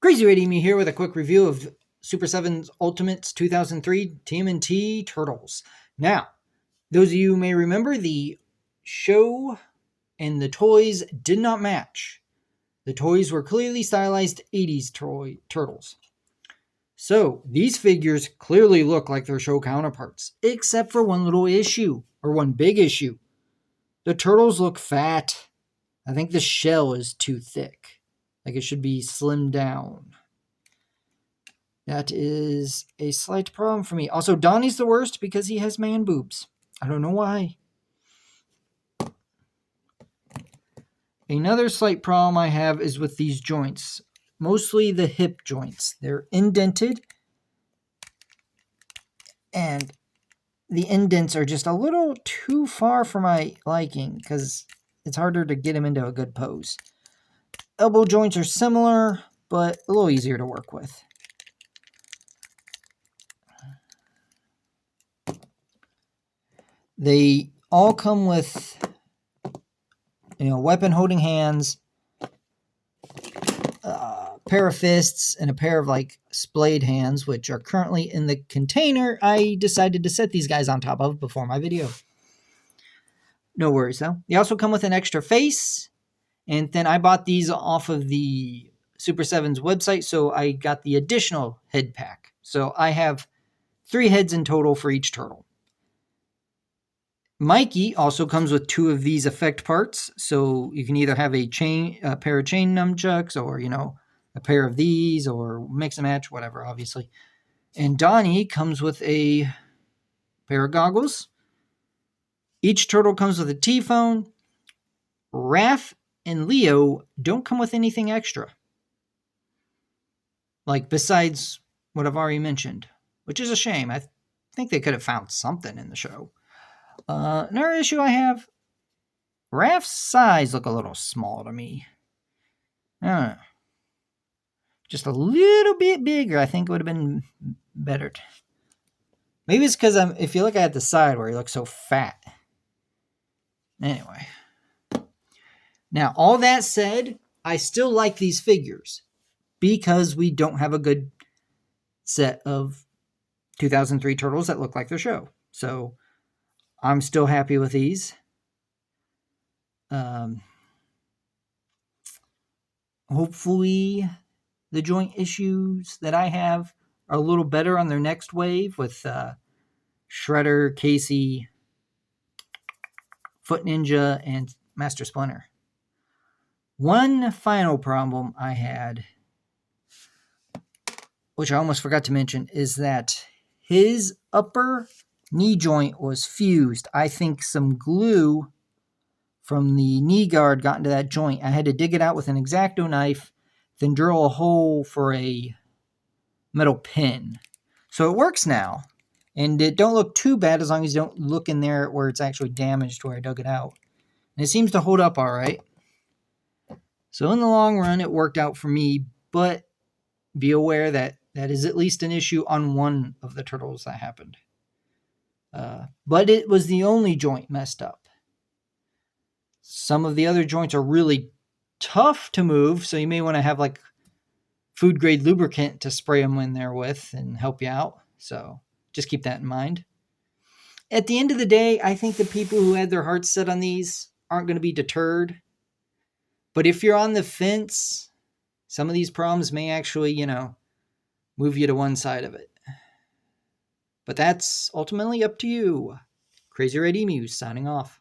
Crazy Red Emu here with a quick review of Super7's Ultimates 2003 TMNT Turtles. Now, those of you who may remember, the show and the toys did not match. The toys were clearly stylized 80s turtles. So, these figures clearly look like their show counterparts, except for one little issue, or one big issue. The turtles look fat. I think the shell is too thick. Like it should be slimmed down. That is a slight problem for me. Also, Donnie's the worst because he has man boobs. I don't know why. Another slight problem I have is with these joints. Mostly the hip joints. They're indented. And the indents are just a little too far for my liking because it's harder to get them into a good pose. Elbow joints are similar, but a little easier to work with. They all come with, weapon holding hands, a pair of fists, and a pair of splayed hands, which are currently in the container I decided to set these guys on top of before my video. No worries though. They also come with an extra face, and then I bought these off of the Super7's website, so I got the additional head pack. So I have 3 heads in total for each turtle. Mikey also comes with 2 of these effect parts, so you can either have a pair of chain nunchucks, or a pair of these, or mix and match, whatever, obviously. And Donnie comes with a pair of goggles. Each turtle comes with a T-phone. Raph and Leo don't come with anything extra, besides what I've already mentioned, which is a shame. I think they could have found something in the show. Another issue I have, Raph's size look a little small to me. I don't know. Just a little bit bigger, I think would have been better. Maybe it's because if you look at the side where he looks so fat. Anyway. Now, all that said, I still like these figures because we don't have a good set of 2003 turtles that look like their show. So, I'm still happy with these. Hopefully, the joint issues that I have are a little better on their next wave with Shredder, Casey, Foot Ninja, and Master Splinter. One final problem I had, which I almost forgot to mention, is that his upper knee joint was fused. I think some glue from the knee guard got into that joint. I had to dig it out with an X-Acto knife, then drill a hole for a metal pin. So it works now, and it don't look too bad as long as you don't look in there where it's actually damaged where I dug it out. And it seems to hold up all right. So in the long run, it worked out for me, but be aware that that is at least an issue on one of the turtles that happened. But it was the only joint messed up. Some of the other joints are really tough to move, so you may want to have food grade lubricant to spray them in there with and help you out. So just keep that in mind. At the end of the day, I think the people who had their hearts set on these aren't going to be deterred. But if you're on the fence, some of these problems may actually, move you to one side of it. But that's ultimately up to you. Crazy Red Emu signing off.